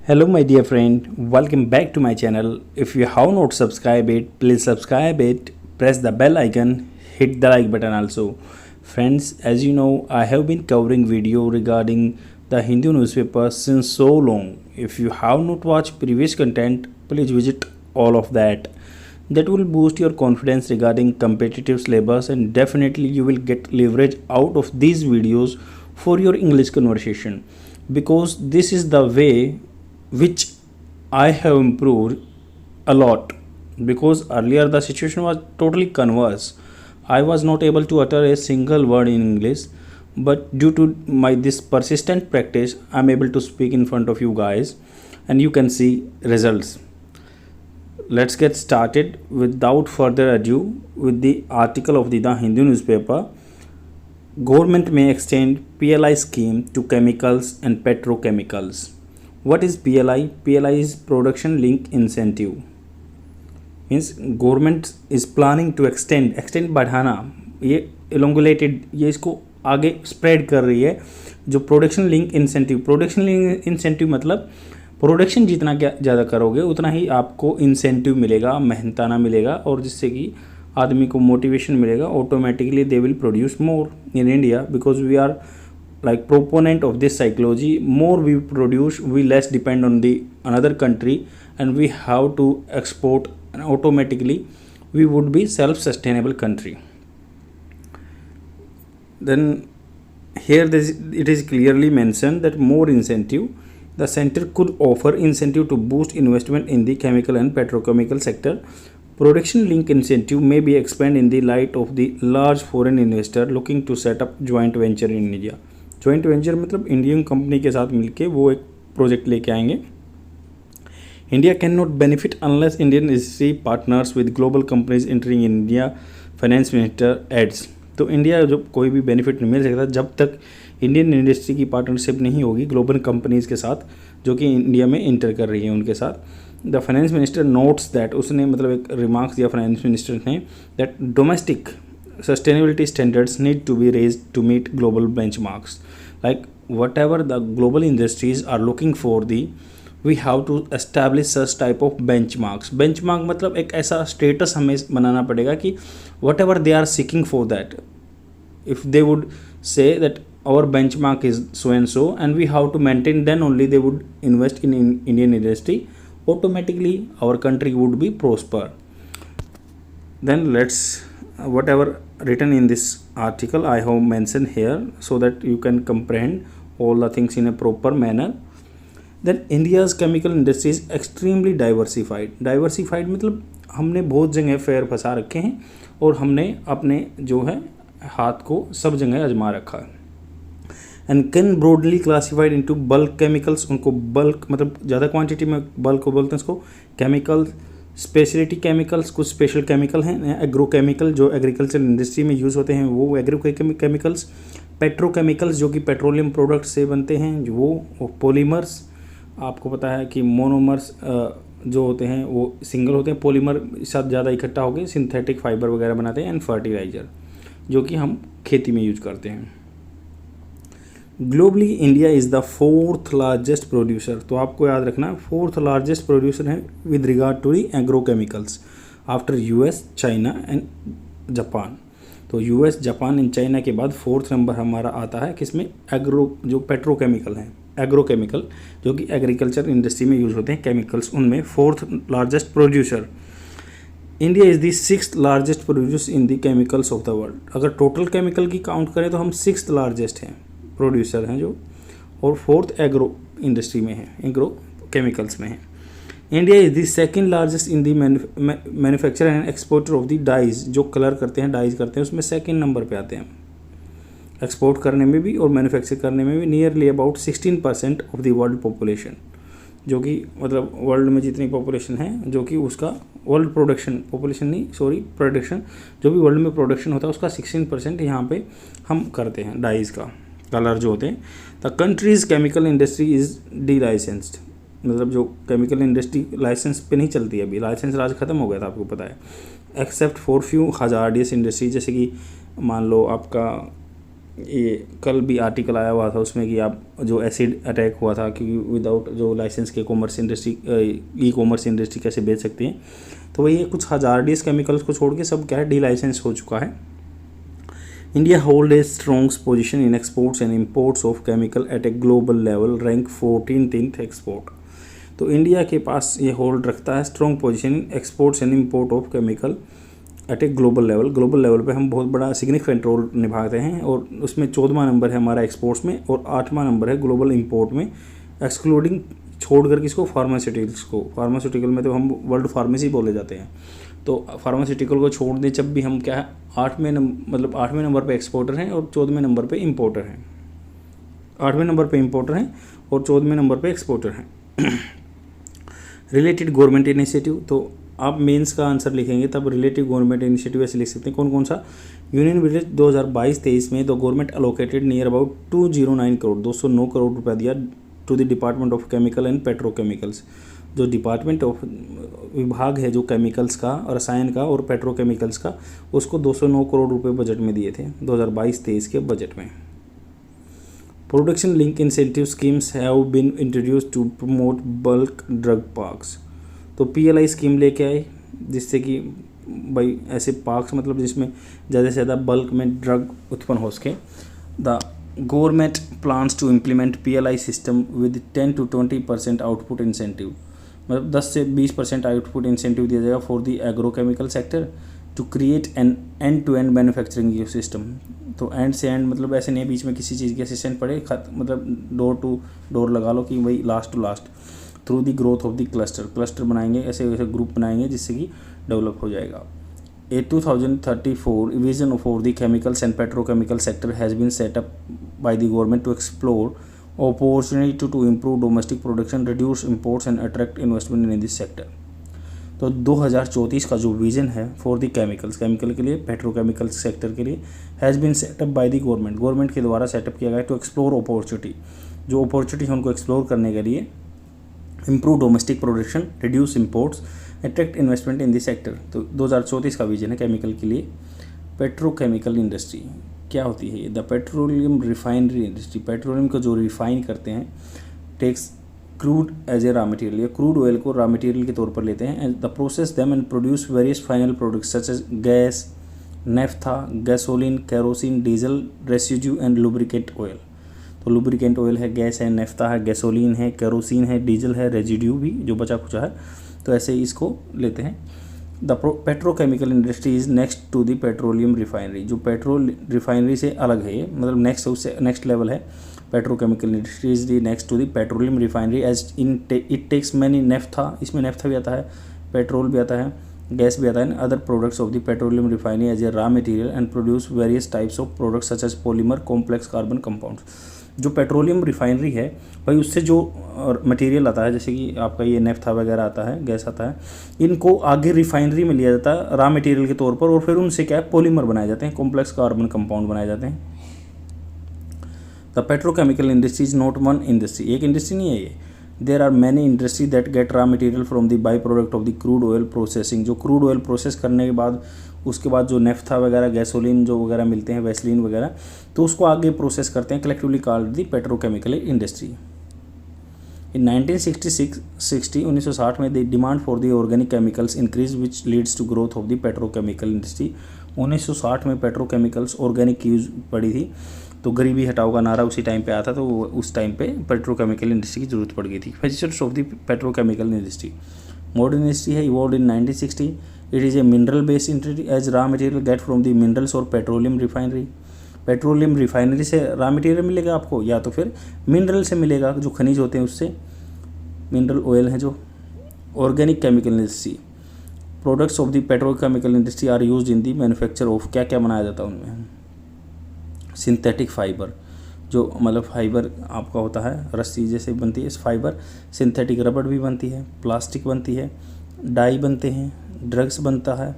Hello my dear friend, welcome back to my channel. If you have not subscribed it, please subscribe it, press the bell icon, hit the like button also. Friends, as you know, I have been covering video regarding the Hindu newspaper since so long. If you have not watched previous content, please visit all of that. That will boost your confidence regarding competitive syllabus and definitely you will get leverage out of these videos for your English conversation, because this is the way which I have improved a lot. Because earlier the situation was totally converse. I was not able to utter a single word in English, but due to my this persistent practice, I am able to speak in front of you guys and you can see results. Let's get started without further ado with the article of the Hindu newspaper. Government may extend PLI scheme to chemicals and petrochemicals. What is PLI? PLI is production link incentive. Means government is planning to extend बढ़ाना, ये elongulated, ये इसको आगे spread कर रही है जो production link incentive मतलब प्रोडक्शन जितना ज़्यादा करोगे उतना ही आपको इंसेंटिव मिलेगा, मेहनताना मिलेगा और जिससे कि आदमी को मोटिवेशन मिलेगा. Automatically they will produce more in India because we are like proponent of this psychology. More we produce, we less depend on the another country and we have to export, and automatically we would be self-sustainable country. Then here it is clearly mentioned that more incentive, the center could offer incentive to boost investment in the chemical and petrochemical sector. Production link incentive may be expanded in the light of the large foreign investor looking to set up joint venture in India. Joint venture मतलब Indian company के साथ मिलके वो एक project लेके आएंगे. India can not benefit unless Indian industry partners with global companies entering in India, finance minister adds. तो India जो कोई भी बेनिफिट नहीं मिल सकता जब तक इंडियन इंडस्ट्री की पार्टनरशिप नहीं होगी ग्लोबल कंपनीज़ के साथ जो कि इंडिया में इंटर कर रही है उनके साथ. The finance minister notes that, उसने मतलब एक रिमार्क्स दिया फाइनेंस मिनिस्टर ने, that domestic sustainability standards need to be raised to meet global benchmarks. Like whatever the global industries are looking for, we have to establish such type of benchmarks. Benchmark मतलब एक ऐसा status हमें बनाना पड़ेगा कि whatever they are seeking for that, if they would say that our benchmark is so and so and we have to maintain, then only they would invest in Indian industry. Automatically our country would be prosper. Then let's whatever written in this article I have mentioned here so that you can comprehend all the things in a proper manner. Then India's chemical industry is extremely diversified. Diversified मतलब हमने बहुत जगह फेर फंसा रखे हैं और हमने अपने जो है हाथ को सब जगह आजमा रखा है. And can broadly classified into bulk chemicals. उनको बल्क मतलब ज़्यादा क्वांटिटी में बल्क को बोलते हैं इसको केमिकल्स. स्पेशलिटी केमिकल्स, कुछ स्पेशल केमिकल हैं. एग्रो केमिकल जो एग्रीकल्चर इंडस्ट्री में यूज़ होते हैं वो एग्रो केमिकल्स. पेट्रोकेमिकल्स जो कि पेट्रोलियम प्रोडक्ट से बनते हैं वो पॉलीमर्स. आपको पता है कि मोनोमर्स जो होते हैं वो सिंगल होते हैं, पॉलीमर साथ ज़्यादा इकट्ठा हो गए सिंथेटिक फाइबर वगैरह बनाते हैं. एंड फर्टिलाइज़र जो कि हम खेती में यूज करते हैं. Globally India is the 4th largest producer. तो आपको याद रखना 4th लार्जेस्ट प्रोड्यूसर है with regard to the agro chemicals after US, China and Japan. तो यूएस, जापान एंड चाइना के बाद 4th नंबर हमारा आता है किसमें, एग्रो जो पेट्रोकेमिकल हैं, एग्रो केमिकल जो कि एग्रीकल्चर इंडस्ट्री में यूज़ होते हैं केमिकल्स, उनमें 4th largest producer. India is the 6th largest producer in the chemicals of the world. अगर टोटल केमिकल की काउंट करें तो हम 6th लार्जेस्ट हैं प्रोड्यूसर हैं जो, और 4th एग्रो इंडस्ट्री में है, एग्रो केमिकल्स में है. India is the 2nd largest in the manufacture and exporter of the dyes. जो कलर करते हैं, डाइज करते हैं, उसमें 2nd नंबर पे आते हैं. एक्सपोर्ट करने में भी और मैन्युफैक्चर करने में भी nearly about 16% of the world population, जो कि मतलब वर्ल्ड में जितनी पॉपुलेशन है जो कि उसका वर्ल्ड प्रोडक्शन, पॉपुलेशन नहीं सॉरी प्रोडक्शन, जो भी वर्ल्ड में प्रोडक्शन होता है उसका 16% यहाँ पे हम करते हैं डाइज का, कलर जो होते हैं. The countries chemical industry is D licensed. मतलब जो केमिकल इंडस्ट्री लाइसेंस पे नहीं चलती है, अभी लाइसेंस राज खत्म हो गया था आपको पता है. Except for few hazardous industry, जैसे कि मान लो आपका ये कल भी आर्टिकल आया हुआ था उसमें कि आप जो एसिड अटैक हुआ था कि विदाउट जो लाइसेंस के commerce industry e commerce industry कैसे बेच सकती हैं, तो वही कुछ हजारडियस केमिकल्स को छोड़ के सब क्या है डी लाइसेंस हो चुका है। India hold a strong position in exports and imports of chemical at a global level, rank 14th export. तो इंडिया के पास ये होल्ड रखता है strong position in exports and import of chemical at a global level. Global level पे हम बहुत बड़ा सिग्निफिकेंट रोल निभाते हैं और उसमें 14वां नंबर है हमारा एक्सपोर्ट्स में और 8वां नंबर है ग्लोबल इंपोर्ट में, एक्सक्लूडिंग छोड़कर किसको, फार्मास्यूटिकल्स को। फार्मास्यूटिकल में तो हम वर्ल्ड फार्मेसी बोले जाते हैं, तो फार्मास्यूटिकल को छोड़ दें जब भी हम क्या है 8वें नंबर पे एक्सपोर्टर हैं और 14वें नंबर पे इंपोर्टर हैं। 8वें नंबर पे इंपोर्टर हैं और 14वें नंबर पे एक्सपोर्टर हैं। रिलेटेड गवर्नमेंट इनिशिएटिव, तो आप मेंस का आंसर लिखेंगे तब रिलेटिव गवर्नमेंट इनिशिएटिव ऐसे लिख सकते हैं कौन कौन सा। यूनियन बजट 2022-23 में the government allocated near about 209 crore 209 crore रुपया दिया to the department of chemical and petrochemicals. जो डिपार्टमेंट ऑफ विभाग है जो केमिकल्स का, रसायन का और पेट्रोकेमिकल्स का, उसको 209 करोड़ रुपये बजट में दिए थे 2022-23 के बजट में। Production link incentive schemes have been introduced to promote bulk drug parks. तो PLI स्कीम लेके आए जिससे कि भाई ऐसे पार्क्स मतलब जिसमें ज़्यादा से ज़्यादा बल्क में ड्रग उत्पन्न हो सके। The government plans to implement PLI system with 10 to 20% output incentive, मतलब 10 से 20% आउटपुट इंसेंटिव दिया जाएगा for the agrochemical sector to create an end to end manufacturing system. तो एंड से एंड मतलब ऐसे नहीं बीच में किसी चीज़ की असिस्टेंट पड़े, मतलब डोर टू डोर लगा लो कि भाई last to last through the growth of the cluster बनाएंगे, ऐसे वैसे ग्रुप बनाएंगे जिससे कि डेवलप हो जाएगा। A 2034 vision for the chemicals and petrochemical sector has been set up by the government to explore opportunity to improve domestic production, reduce imports and attract investment in this sector. तो 2034 का जो vision है for the chemical के लिए, petrochemical sector के लिए, has been setup by the government के द्वारा सेटअप किया गया है टू एक्सप्लोर अपॉर्चुनिटी, जो अपॉर्चुनिटी है उनको एक्सप्लोर करने के लिए, improve domestic production, reduce imports, attract investment in this sector. तो 2034 का विजन है केमिकल के लिए। पेट्रोकेमिकल इंडस्ट्री क्या होती है? The petroleum refinery industry, petroleum को जो रिफाइन करते हैं, takes crude as a raw material, या क्रूड ऑयल को रॉ मटेरियल के तौर पर लेते हैं, and the process them and produce various final products such as gas, naphtha, gasoline, kerosene, diesel, residue and lubricant oil. तो लुब्रिकेंट ऑयल है, gas है, नेफ्था है, गैसोलीन है, केरोसिन है, डीजल है, रेजिड्यू भी जो बचा कुचा है, तो ऐसे ही इसको लेते हैं। The petrochemical industry is next to the petroleum refinery, जो पेट्रोल रिफाइनरी से अलग है ये, मतलब नेक्स्ट उससे नेक्स्ट लेवल है। Petrochemical industry is the next to the petroleum refinery as in it takes many naphtha, इसमें नेफ्था भी आता है, पेट्रोल भी आता है, गैस भी आता है, other products of the petroleum refinery as a raw material and produce various types of products such as polymer, complex carbon compounds. जो पेट्रोलियम रिफाइनरी है भाई उससे जो मटेरियल आता है, जैसे कि आपका ये नेफ्था वगैरह आता है, गैस आता है, इनको आगे रिफाइनरी में लिया जाता है रॉ मटेरियल के तौर पर, और फिर उनसे क्या है पॉलीमर बनाए जाते हैं, कॉम्प्लेक्स कार्बन कंपाउंड बनाए जाते हैं। The petrochemical industry is not one industry, एक इंडस्ट्री नहीं है ये। There are many industry that get raw material from the by product of the crude oil processing, जो क्रूड ऑयल प्रोसेस करने के बाद उसके बाद जो नेफ्था वगैरह, गैसोलीन जो वगैरह मिलते हैं, वैसलीन वगैरह, तो उसको आगे प्रोसेस करते हैं, collectively called the petrochemical industry. In 1960 में the demand for the organic chemicals increase which leads to growth of the petrochemical industry. 1960 में पेट्रोकेमिकल्स ऑर्गेनिक की यूज पड़ी थी, तो गरीबी हटाओ का नारा उसी टाइम पे आता, तो उस टाइम पे पेट्रोकेमिकल इंडस्ट्री की जरूरत पड़ गई थी। Features of the petrochemical industry, modern industry है, evolve in 1960। It is a mineral based industry as raw material get from the minerals और पेट्रोलियम रिफाइनरी। पेट्रोलियम रिफाइनरी से रॉ मटेरियल मिलेगा आपको, या तो फिर मिनरल से मिलेगा, जो खनिज होते हैं उससे, मिनरल ऑयल है जो। Organic chemical industry, products of the petrochemical industry are used in the manufacture of, क्या क्या बनाया जाता है उनमें? सिंथेटिक फाइबर, जो मतलब फाइबर आपका होता है, रस्सी जैसे बनती है फाइबर, सिंथेटिक रबड़ भी बनती है, प्लास्टिक बनती है, डाई बनते हैं, ड्रग्स बनता है,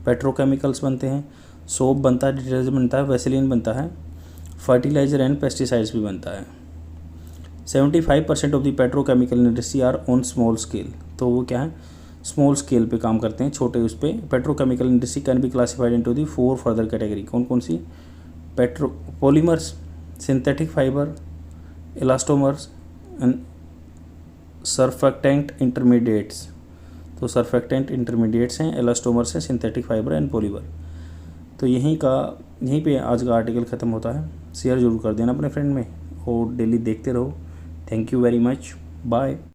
पेट्रोकेमिकल्स बनते हैं, सोप बनता है, डिटर्जेंट बनता है, वैसलीन बनता है, फर्टिलाइज़र एंड पेस्टिसाइड्स भी बनता है। 75% of the petrochemical industry are on small scale, तो वो क्या है स्मॉल स्केल पे काम करते हैं, छोटे उस पर। Petrochemical industry can be classified into the 4 further category, कौन कौन सी? Polymers, synthetic fibre, elastomers and surfactant intermediates. तो सर्फेक्टेंट इंटरमीडिएट्स हैं, इलास्टोमर्स हैं, सिंथेटिक फाइबर एंड पॉलीमर। तो यहीं पे आज का आर्टिकल ख़त्म होता है। शेयर ज़रूर कर देना अपने फ्रेंड में और डेली देखते रहो। Thank you very much, bye.